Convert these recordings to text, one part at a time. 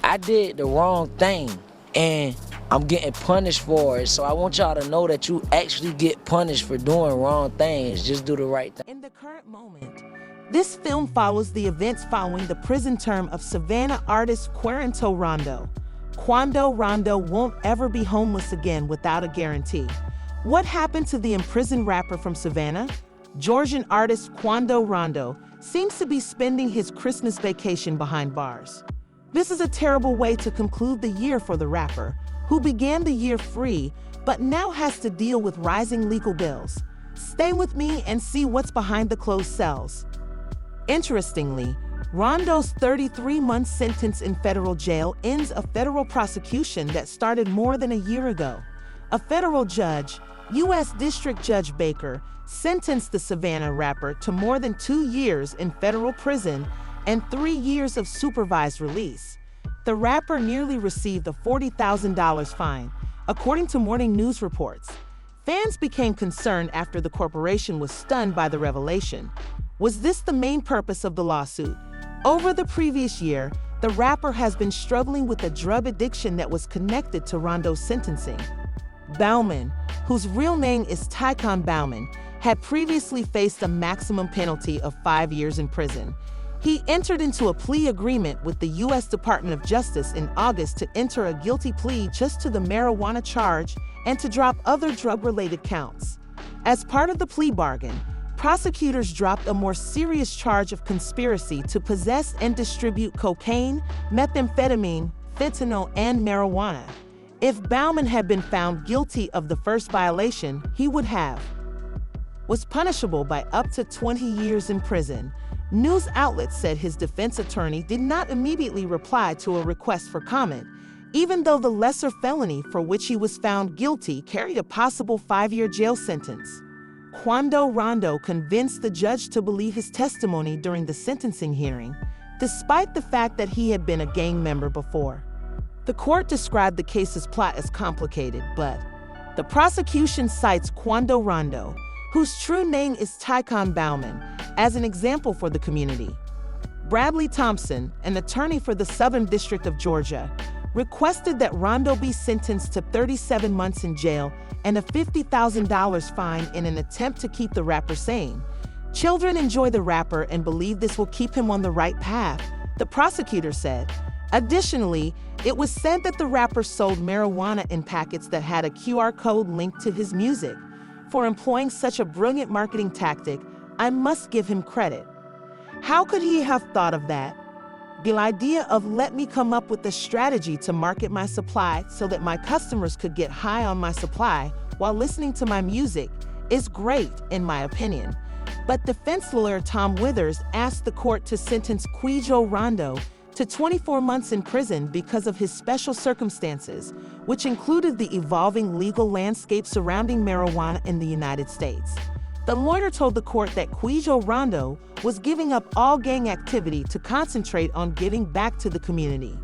I did the wrong thing and I'm getting punished for it. So I want y'all to know that you actually get punished for doing wrong things. Just do the right thing. In the current moment, this film follows the events following the prison term of Savannah artist Quando Rondo. Quando Rondo won't ever be homeless again without a guarantee. What happened to the imprisoned rapper from Savannah? Georgian artist Quando Rondo seems to be spending his Christmas vacation behind bars. This is a terrible way to conclude the year for the rapper, who began the year free, but now has to deal with rising legal bills. Stay with me and see what's behind the closed cells. Interestingly, Rondo's 33-month sentence in federal jail ends a federal prosecution that started more than a year ago. A federal judge, U.S. District Judge Baker, sentenced the Savannah rapper to more than 2 years in federal prison and 3 years of supervised release. The rapper nearly received a $40,000 fine, according to morning news reports. Fans became concerned after the corporation was stunned by the revelation. Was this the main purpose of the lawsuit? Over the previous year, the rapper has been struggling with a drug addiction that was connected to Rondo's sentencing. Bauman, whose real name is Tycon Bauman, had previously faced a maximum penalty of 5 years in prison. He entered into a plea agreement with the U.S. Department of Justice in August to enter a guilty plea just to the marijuana charge and to drop other drug-related counts. As part of the plea bargain, prosecutors dropped a more serious charge of conspiracy to possess and distribute cocaine, methamphetamine, fentanyl, and marijuana. If Bauman had been found guilty of the first violation, he was punishable by up to 20 years in prison. News outlets said his defense attorney did not immediately reply to a request for comment, even though the lesser felony for which he was found guilty carried a possible 5-year jail sentence. Quando Rondo convinced the judge to believe his testimony during the sentencing hearing, despite the fact that he had been a gang member before. The court described the case's plot as complicated, but the prosecution cites Quando Rondo, whose true name is Tycon Bauman, as an example for the community. Bradley Thompson, an attorney for the Southern District of Georgia, requested that Rondo be sentenced to 37 months in jail and a $50,000 fine in an attempt to keep the rapper sane. Children enjoy the rapper and believe this will keep him on the right path, the prosecutor said. Additionally, it was said that the rapper sold marijuana in packets that had a QR code linked to his music. For employing such a brilliant marketing tactic, I must give him credit. How could he have thought of that? The idea of let me come up with a strategy to market my supply so that my customers could get high on my supply while listening to my music is great, in my opinion. But defense lawyer Tom Withers asked the court to sentence Quando Rondo to 24 months in prison because of his special circumstances, which included the evolving legal landscape surrounding marijuana in the United States. The lawyer told the court that Quando Rondo was giving up all gang activity to concentrate on giving back to the community.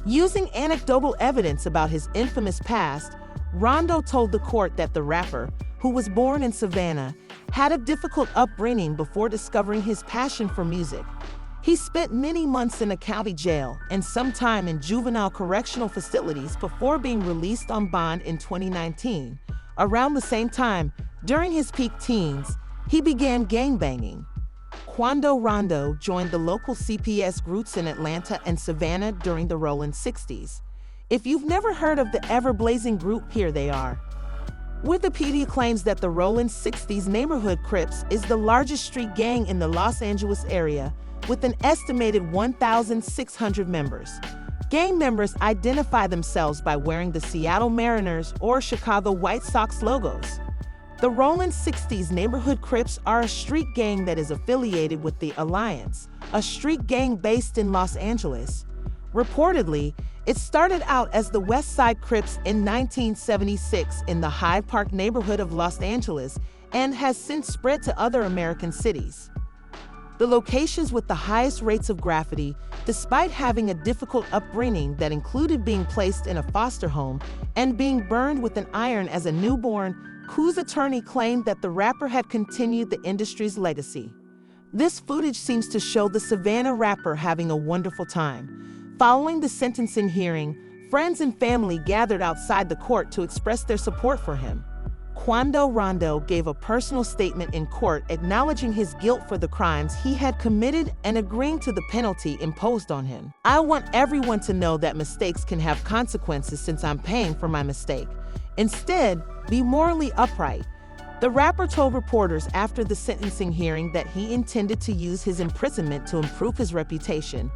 Using anecdotal evidence about his infamous past, Rondo told the court that the rapper, who was born in Savannah, had a difficult upbringing before discovering his passion for music. He spent many months in a county jail and some time in juvenile correctional facilities before being released on bond in 2019. Around the same time, during his peak teens, he began gangbanging. Quando Rondo joined the local CPS groups in Atlanta and Savannah during the Rolling 60s. If you've never heard of the ever-blazing group, here they are. Wikipedia claims that the Rolling 60s Neighborhood Crips is the largest street gang in the Los Angeles area, with an estimated 1,600 members. Gang members identify themselves by wearing the Seattle Mariners or Chicago White Sox logos. The Rolling 60s Neighborhood Crips are a street gang that is affiliated with the Alliance, a street gang based in Los Angeles. Reportedly, it started out as the West Side Crips in 1976 in the Hyde Park neighborhood of Los Angeles and has since spread to other American cities. The locations with the highest rates of graffiti, despite having a difficult upbringing that included being placed in a foster home and being burned with an iron as a newborn, whose attorney claimed that the rapper had continued the industry's legacy. This footage seems to show the Savannah rapper having a wonderful time. Following the sentencing hearing, friends and family gathered outside the court to express their support for him. Quando Rondo gave a personal statement in court acknowledging his guilt for the crimes he had committed and agreeing to the penalty imposed on him. "I want everyone to know that mistakes can have consequences since I'm paying for my mistake. Instead, be morally upright." The rapper told reporters after the sentencing hearing that he intended to use his imprisonment to improve his reputation.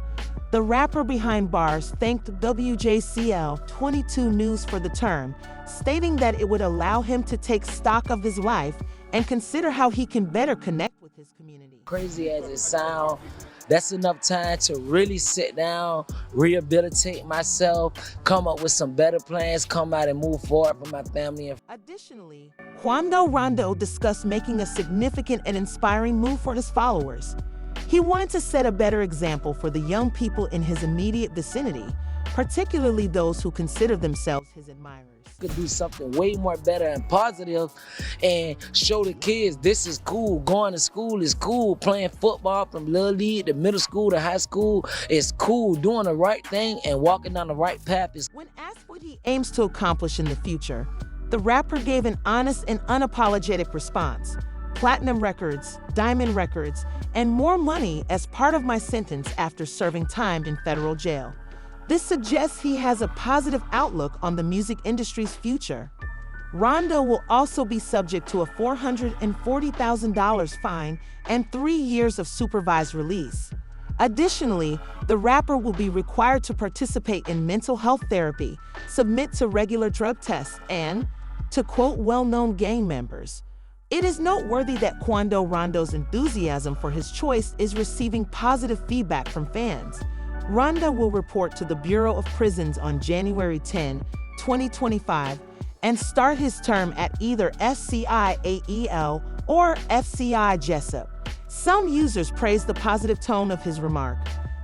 The rapper behind bars thanked WJCL 22 News for the term, stating that it would allow him to take stock of his life and consider how he can better connect with his community. Crazy as it sounds, that's enough time to really sit down, rehabilitate myself, come up with some better plans, come out and move forward for my family. Additionally, Quando Rondo discussed making a significant and inspiring move for his followers. He wanted to set a better example for the young people in his immediate vicinity, particularly those who consider themselves his admirers. Could do something way more better and positive and show the kids this is cool. Going to school is cool. Playing football from little league to middle school to high school is cool. Doing the right thing and walking down the right path is. When asked what he aims to accomplish in the future, the rapper gave an honest and unapologetic response. "Platinum records, diamond records, and more money as part of my sentence after serving time in federal jail." This suggests he has a positive outlook on the music industry's future. Rondo will also be subject to a $440,000 fine and 3 years of supervised release. Additionally, the rapper will be required to participate in mental health therapy, submit to regular drug tests, and, to quote well-known gang members, "It is noteworthy that Quando Rondo's enthusiasm for his choice is receiving positive feedback from fans." Rondo will report to the Bureau of Prisons on January 10, 2025, and start his term at either FCI AEL or FCI Jessup. Some users praise the positive tone of his remark.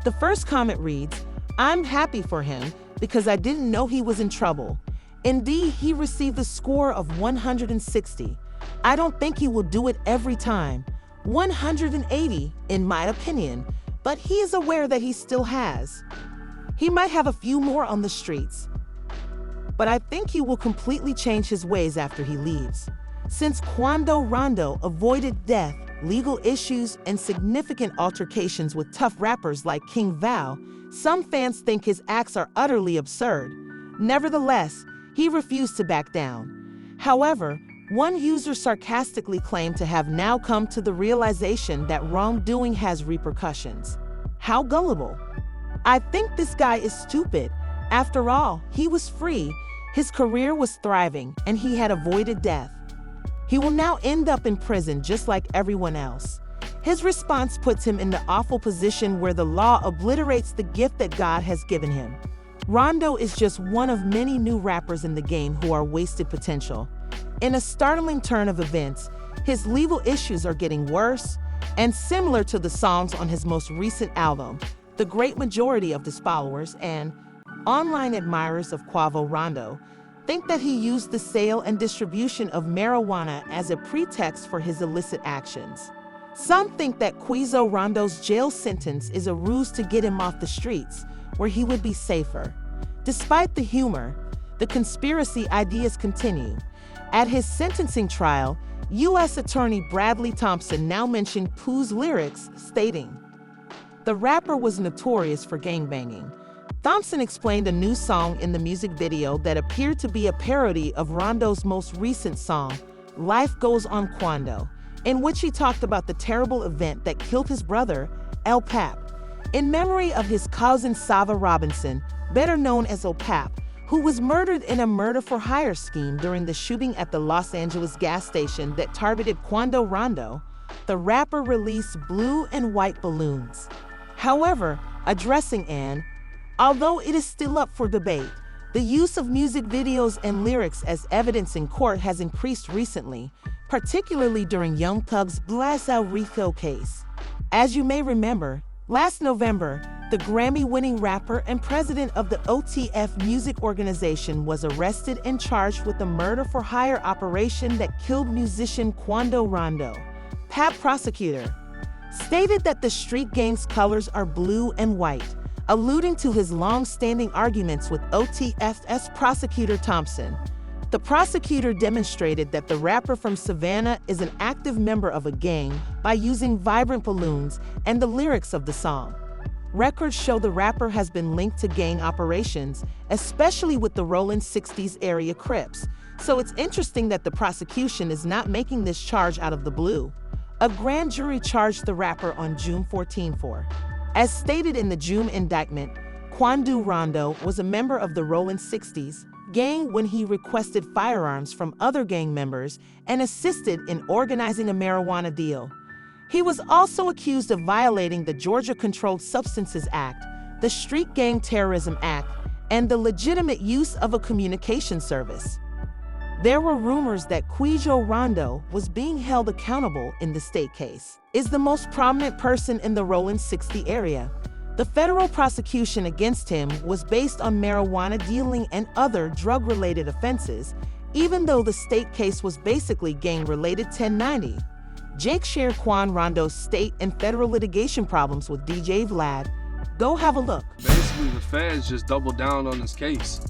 The first comment reads, "I'm happy for him because I didn't know he was in trouble." Indeed, he received a score of 160. "I don't think he will do it every time." 180, in my opinion. But he is aware that he still has. He might have a few more on the streets. But I think he will completely change his ways after he leaves. Since Quando Rondo avoided death, legal issues, and significant altercations with tough rappers like King Val, some fans think his acts are utterly absurd. Nevertheless, he refused to back down. However, one user sarcastically claimed to have now come to the realization that wrongdoing has repercussions. How gullible. "I think this guy is stupid. After all, he was free, his career was thriving, and he had avoided death. He will now end up in prison just like everyone else." His response puts him in the awful position where the law obliterates the gift that God has given him. Rondo is just one of many new rappers in the game who are wasted potential. In a startling turn of events, his legal issues are getting worse, and similar to the songs on his most recent album, the great majority of his followers and online admirers of Quando Rondo think that he used the sale and distribution of marijuana as a pretext for his illicit actions. Some think that Quando Rondo's jail sentence is a ruse to get him off the streets, where he would be safer. Despite the humor, the conspiracy ideas continue. At his sentencing trial, U.S. Attorney Bradley Thompson now mentioned Pooh's lyrics, stating, "The rapper was notorious for gangbanging." Thompson explained a new song in the music video that appeared to be a parody of Rondo's most recent song, "Life Goes On Quando," in which he talked about the terrible event that killed his brother, El Pap, in memory of his cousin Sava Robinson, better known as El Pap, who was murdered in a murder-for-hire scheme during the shooting at the Los Angeles gas station that targeted Quando Rondo. The rapper released blue and white balloons. However, addressing Anne, although it is still up for debate, the use of music videos and lyrics as evidence in court has increased recently, particularly during Young Thug's Blast El Rico case. As you may remember, last November, the Grammy-winning rapper and president of the OTF music organization was arrested and charged with a murder-for-hire operation that killed musician Quando Rondo. Pap prosecutor stated that the street gang's colors are blue and white, alluding to his long-standing arguments with OTFS prosecutor Thompson. The prosecutor demonstrated that the rapper from Savannah is an active member of a gang by using vibrant balloons and the lyrics of the song. Records show the rapper has been linked to gang operations, especially with the Rolling 60s area Crips. So it's interesting that the prosecution is not making this charge out of the blue. A grand jury charged the rapper on June 14 for. As stated in the June indictment, Quando Rondo was a member of the Rolling 60s gang when he requested firearms from other gang members and assisted in organizing a marijuana deal. He was also accused of violating the Georgia Controlled Substances Act, the Street Gang Terrorism Act, and the legitimate use of a communication service. There were rumors that Quando Rondo was being held accountable in the state case. Is the most prominent person in the Rolling 60 area. The federal prosecution against him was based on marijuana dealing and other drug-related offenses, even though the state case was basically gang-related 1090. Jake shared Quando Rondo's state and federal litigation problems with DJ Vlad. Go have a look. Basically, the feds just doubled down on this case.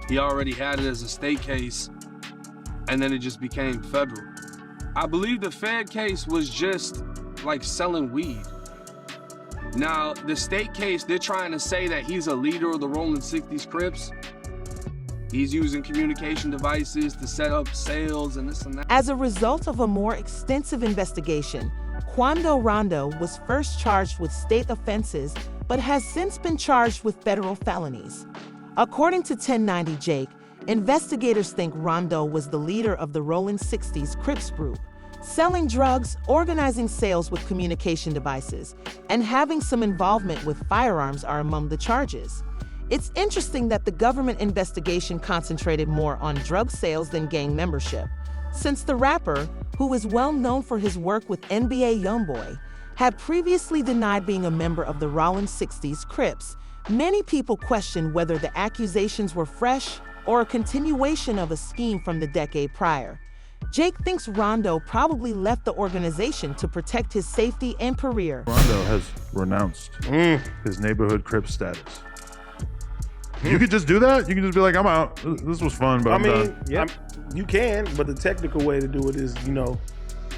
He already had it as a state case, and then it just became federal. I believe the Fed case was just like selling weed. Now, the state case, they're trying to say that he's a leader of the Rolling 60s Crips. He's using communication devices to set up sales and this and that. As a result of a more extensive investigation, Quando Rondo was first charged with state offenses, but has since been charged with federal felonies. According to 1090 Jake, investigators think Rondo was the leader of the Rolling 60s Crips group, selling drugs, organizing sales with communication devices, and having some involvement with firearms are among the charges. It's interesting that the government investigation concentrated more on drug sales than gang membership, since the rapper, who is well known for his work with NBA YoungBoy, had previously denied being a member of the Rolling 60s Crips. Many people question whether the accusations were fresh or a continuation of a scheme from the decade prior. Jake thinks Rondo probably left the organization to protect his safety and career. Rondo has renounced his neighborhood Crip status. You could just do that? You can just be like, I'm out. This was fun, but I'm done. Yeah, you can, but the technical way to do it is,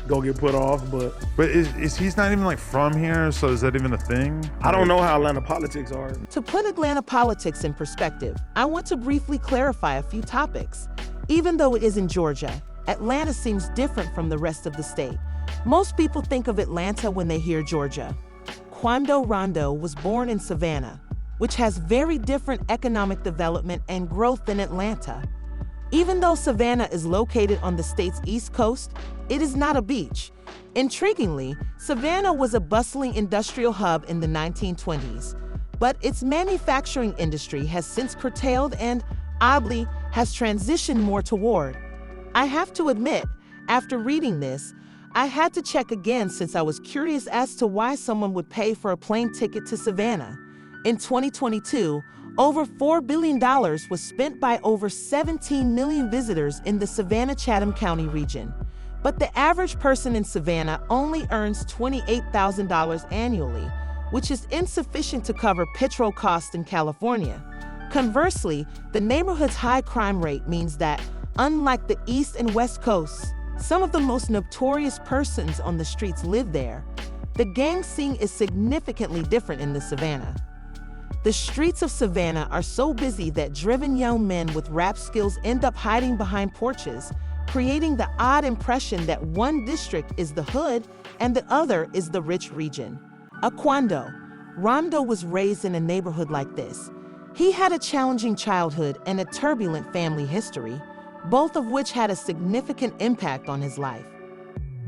go get put off, but is he's not even like from here, so is that even a thing? I don't know how Atlanta politics are. To put Atlanta politics in perspective, I want to briefly clarify a few topics. Even though it is in Georgia, Atlanta seems different from the rest of the state. Most people think of Atlanta when they hear Georgia. Quando Rondo was born in Savannah, which has very different economic development and growth than Atlanta. Even though Savannah is located on the state's east coast, it is not a beach. Intriguingly, Savannah was a bustling industrial hub in the 1920s, but its manufacturing industry has since curtailed and, oddly, has transitioned more toward. I have to admit, after reading this, I had to check again since I was curious as to why someone would pay for a plane ticket to Savannah. In 2022, over $4 billion was spent by over 17 million visitors in the Savannah-Chatham County region. But the average person in Savannah only earns $28,000 annually, which is insufficient to cover petrol costs in California. Conversely, the neighborhood's high crime rate means that, unlike the East and West Coasts, some of the most notorious persons on the streets live there. The gang scene is significantly different in the Savannah. The streets of Savannah are so busy that driven young men with rap skills end up hiding behind porches, creating the odd impression that one district is the hood and the other is the rich region. Quando Rondo was raised in a neighborhood like this. He had a challenging childhood and a turbulent family history, both of which had a significant impact on his life.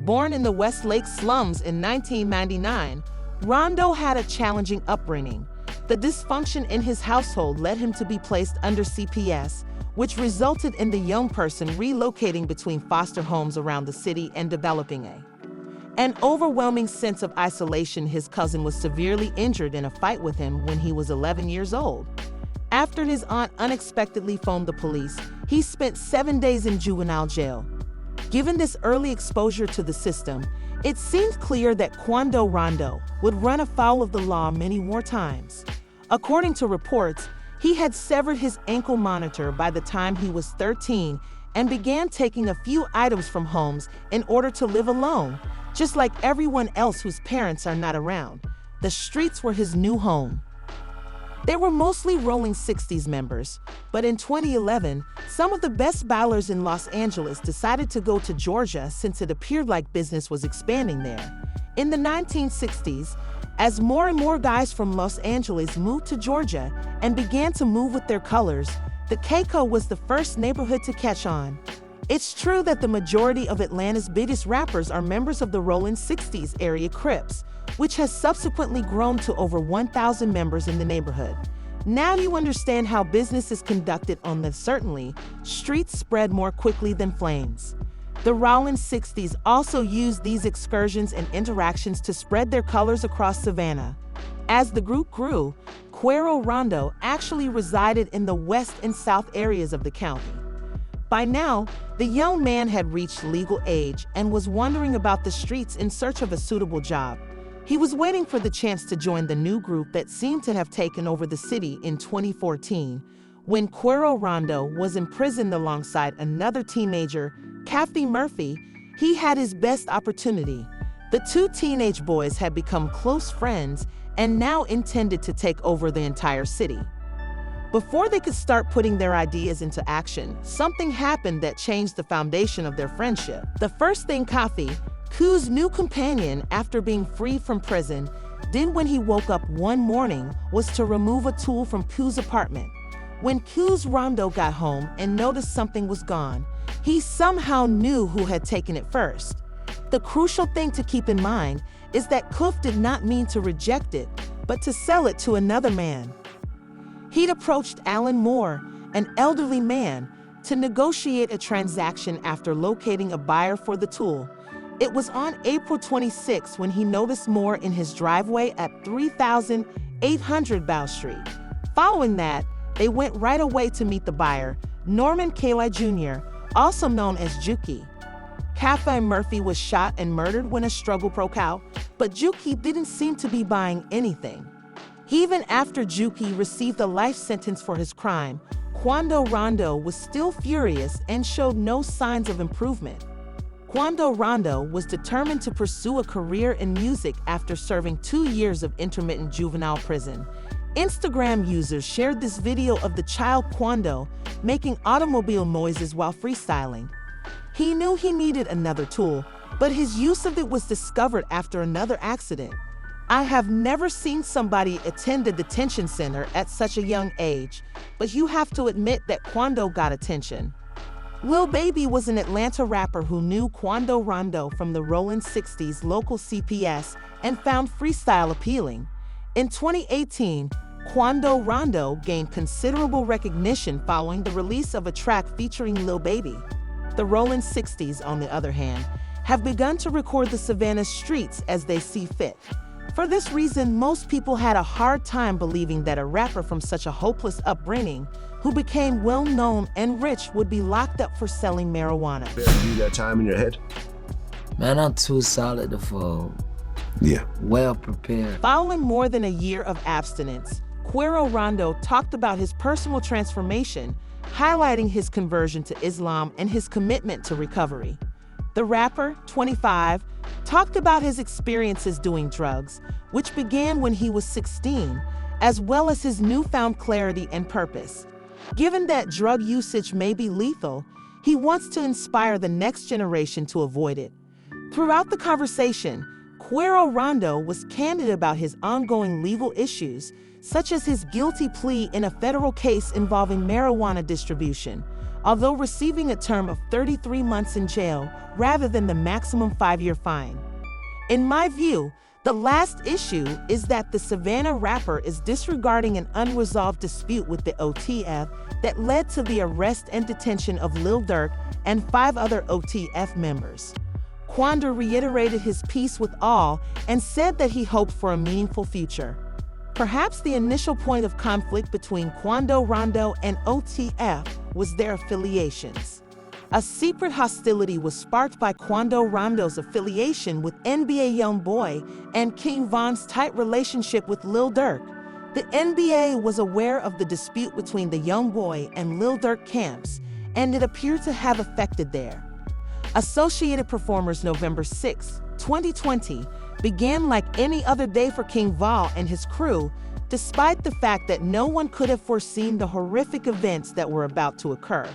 Born in the Westlake slums in 1999, Rondo had a challenging upbringing. The dysfunction in his household led him to be placed under CPS, which resulted in the young person relocating between foster homes around the city and developing an overwhelming sense of isolation. His cousin was severely injured in a fight with him when he was 11 years old. After his aunt unexpectedly phoned the police, he spent 7 days in juvenile jail. Given this early exposure to the system, it seemed clear that Quando Rondo would run afoul of the law many more times. According to reports, he had severed his ankle monitor by the time he was 13 and began taking a few items from homes in order to live alone, just like everyone else whose parents are not around. The streets were his new home. They were mostly Rolling 60s members, but in 2011, some of the best ballers in Los Angeles decided to go to Georgia since it appeared like business was expanding there. In the 1960s, as more and more guys from Los Angeles moved to Georgia and began to move with their colors, the Keiko was the first neighborhood to catch on. It's true that the majority of Atlanta's biggest rappers are members of the Rolling 60s area Crips, which has subsequently grown to over 1,000 members in the neighborhood. Now you understand how business is conducted on the certainly, streets spread more quickly than flames. The Rolling 60s also used these excursions and interactions to spread their colors across Savannah. As the group grew, Quando Rondo actually resided in the west and south areas of the county. By now, the young man had reached legal age and was wandering about the streets in search of a suitable job. He was waiting for the chance to join the new group that seemed to have taken over the city in 2014, when Quando Rondo was imprisoned alongside another teenager, Kathy Murphy. He had his best opportunity. The two teenage boys had become close friends and now intended to take over the entire city. Before they could start putting their ideas into action, something happened that changed the foundation of their friendship. The first thing Kathy, Q's new companion after being freed from prison, did when he woke up one morning was to remove a tool from Q's apartment. When Q's Rondo got home and noticed something was gone, he somehow knew who had taken it first. The crucial thing to keep in mind is that Kuf did not mean to reject it, but to sell it to another man. He'd approached Alan Moore, an elderly man, to negotiate a transaction after locating a buyer for the tool. It was on April 26 when he noticed Moore in his driveway at 3800 Bow Street. Following that, they went right away to meet the buyer, Norman Kali Jr., also known as Juki. Kathy Murphy was shot and murdered when a struggle broke out, but Juki didn't seem to be buying anything. Even after Juki received a life sentence for his crime, Quando Rondo was still furious and showed no signs of improvement. Quando Rondo was determined to pursue a career in music after serving 2 years of intermittent juvenile prison. Instagram users shared this video of the child Quando making automobile noises while freestyling. He knew he needed another tool, but his use of it was discovered after another accident. I have never seen somebody attend a detention center at such a young age, but you have to admit that Quando got attention. Lil Baby was an Atlanta rapper who knew Quando Rondo from the Rolling 60s local CPS and found freestyle appealing. In 2018, Quando Rondo gained considerable recognition following the release of a track featuring Lil Baby. The Rolling 60s, on the other hand, have begun to record the Savannah streets as they see fit. For this reason, most people had a hard time believing that a rapper from such a hopeless upbringing, who became well-known and rich, would be locked up for selling marijuana. You got time in your head? Man, I'm too solid to fold. Yeah. Well prepared. Following more than a year of abstinence, Quando Rondo talked about his personal transformation, highlighting his conversion to Islam and his commitment to recovery. The rapper, 25, talked about his experiences doing drugs, which began when he was 16, as well as his newfound clarity and purpose. Given that drug usage may be lethal, he wants to inspire the next generation to avoid it. Throughout the conversation, Quando Rondo was candid about his ongoing legal issues, such as his guilty plea in a federal case involving marijuana distribution, although receiving a term of 33 months in jail rather than the maximum 5-year fine. In my view, the last issue is that the Savannah rapper is disregarding an unresolved dispute with the OTF that led to the arrest and detention of Lil Durk and 5 other OTF members. Quando reiterated his peace with all and said that he hoped for a meaningful future. Perhaps the initial point of conflict between Quando Rondo and OTF was their affiliations. A secret hostility was sparked by Quando Rondo's affiliation with NBA YoungBoy and King Von's tight relationship with Lil Durk. The NBA was aware of the dispute between the young boy and Lil Durk camps, and it appeared to have affected their. Associated Performers November 6, 2020, began like any other day for King Von and his crew, despite the fact that no one could have foreseen the horrific events that were about to occur.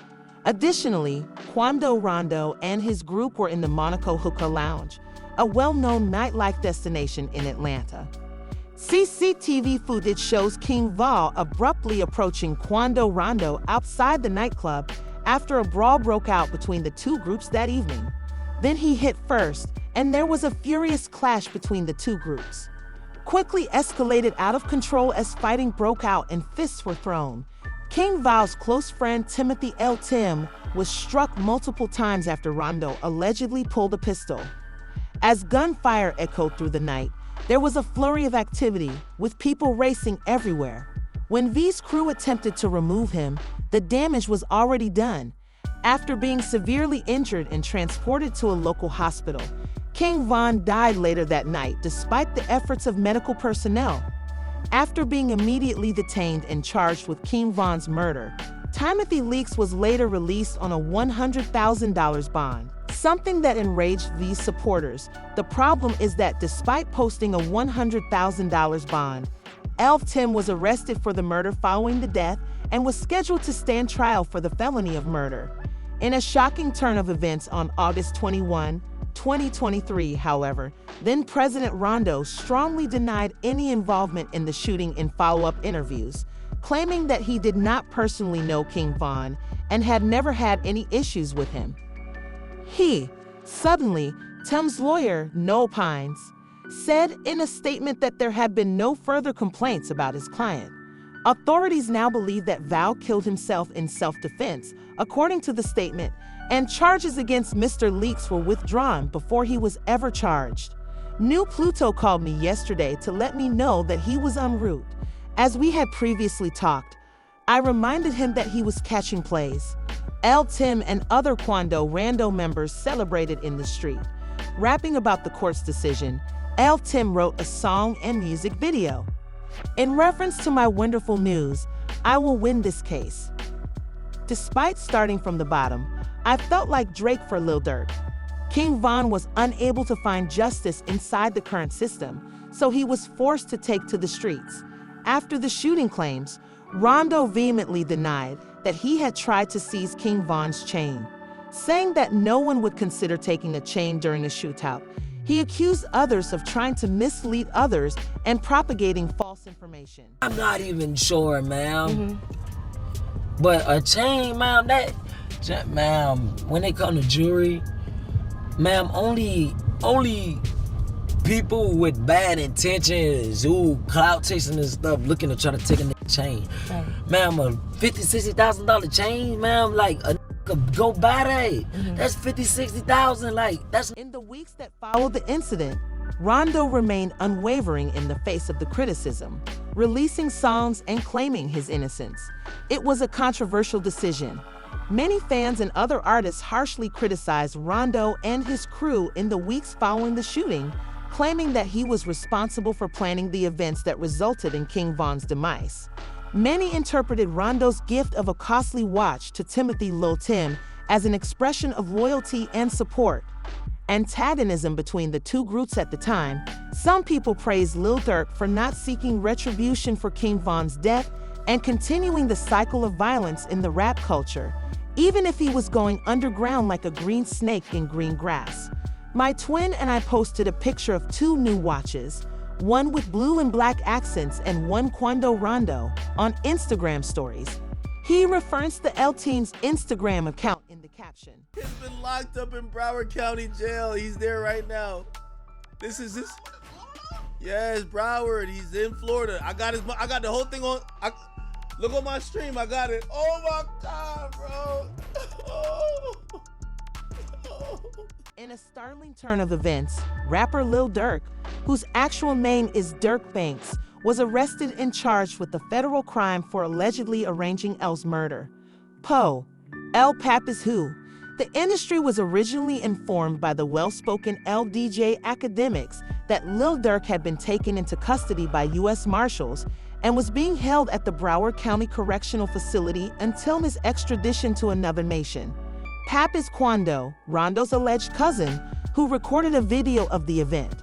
Additionally, Quando Rondo and his group were in the Monaco Hookah Lounge, a well-known nightlife destination in Atlanta. CCTV footage shows King Von abruptly approaching Quando Rondo outside the nightclub after a brawl broke out between the two groups that evening. Then he hit first, and there was a furious clash between the two groups. Quickly escalated out of control as fighting broke out and fists were thrown. King Von's close friend Timothy L. Tim was struck multiple times after Rondo allegedly pulled a pistol. As gunfire echoed through the night, there was a flurry of activity, with people racing everywhere. When V's crew attempted to remove him, the damage was already done. After being severely injured and transported to a local hospital, King Von died later that night despite the efforts of medical personnel. After being immediately detained and charged with King Von's murder, Timothy Leaks was later released on a $100,000 bond, something that enraged V's supporters. The problem is that despite posting a $100,000 bond, Elf Tim was arrested for the murder following the death and was scheduled to stand trial for the felony of murder. In a shocking turn of events on August 21, 2023, however, then President Rondo strongly denied any involvement in the shooting in follow-up interviews, claiming that he did not personally know King Von and had never had any issues with him. Suddenly, Tim's lawyer, Noel Pines, said in a statement that there had been no further complaints about his client. Authorities now believe that Val killed himself in self-defense, according to the statement, and charges against Mr. Leaks were withdrawn before he was ever charged. New Pluto called me yesterday to let me know that he was en route. As we had previously talked, I reminded him that he was catching plays. L. Tim and other Quando Rondo members celebrated in the street. Rapping about the court's decision, L. Tim wrote a song and music video. In reference to my wonderful news, I will win this case. Despite starting from the bottom, I felt like Drake for Lil Durk. King Von was unable to find justice inside the current system, so he was forced to take to the streets. After the shooting claims, Rondo vehemently denied that he had tried to seize King Von's chain, saying that no one would consider taking a chain during a shootout. He accused others of trying to mislead others and propagating false information. I'm not even sure, ma'am. But a chain, ma'am, ma'am, when it comes to jewelry, ma'am, only people with bad intentions who clout chasing and stuff looking to try to take a chain. Right. Ma'am, a $50,000-$60,000 chain, ma'am, like a could go buy that. That's $50,000-$60,000, like that's. In the weeks that followed the incident, Rondo remained unwavering in the face of the criticism, releasing songs and claiming his innocence. It was a controversial decision. Many fans and other artists harshly criticized Rondo and his crew in the weeks following the shooting, claiming that he was responsible for planning the events that resulted in King Von's demise. Many interpreted Rondo's gift of a costly watch to Timothy Lil Tim as an expression of loyalty and support. Antagonism between the two groups at the time, some people praised Lil Durk for not seeking retribution for King Von's death and continuing the cycle of violence in the rap culture, even if he was going underground like a green snake in green grass. My twin and I posted a picture of two new watches, one with blue and black accents and one Quando Rondo, on Instagram stories. He referenced the L Team's Instagram account in the caption. He's been locked up in Broward County Jail. He's there right now. This is this. Yes, Broward. He's in Florida. I got the whole thing on. Look on my stream. I got it. Oh my God, bro. In a startling turn of events, rapper Lil Durk, whose actual name is Dirk Banks, was arrested and charged with the federal crime for allegedly arranging L's murder. L Pap is who? The industry was originally informed by the well-spoken LDJ academics that Lil Durk had been taken into custody by U.S. Marshals and was being held at the Broward County Correctional Facility until his extradition to another nation. Pap is Quando, Rondo's alleged cousin, who recorded a video of the event.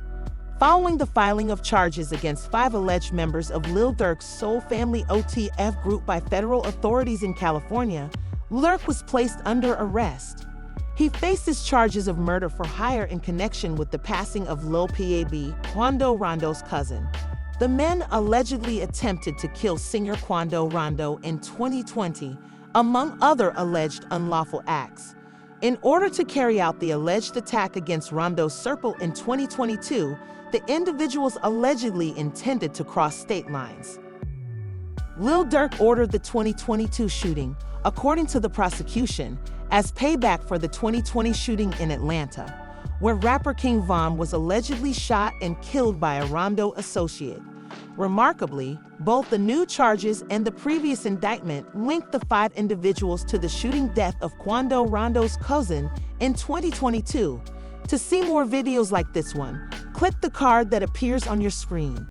Following the filing of charges against 5 alleged members of Lil Durk's Soul Family OTF group by federal authorities in California, Durk was placed under arrest. He faces charges of murder for hire in connection with the passing of Lil Pab, Quando Rondo's cousin. The men allegedly attempted to kill singer Quando Rondo in 2020, among other alleged unlawful acts. In order to carry out the alleged attack against Rondo's circle in 2022, the individuals allegedly intended to cross state lines. Lil Durk ordered the 2022 shooting, according to the prosecution, as payback for the 2020 shooting in Atlanta, where rapper King Von was allegedly shot and killed by a Rondo associate. Remarkably, both the new charges and the previous indictment linked the 5 individuals to the shooting death of Quando Rondo's cousin in 2022. To see more videos like this one, click the card that appears on your screen.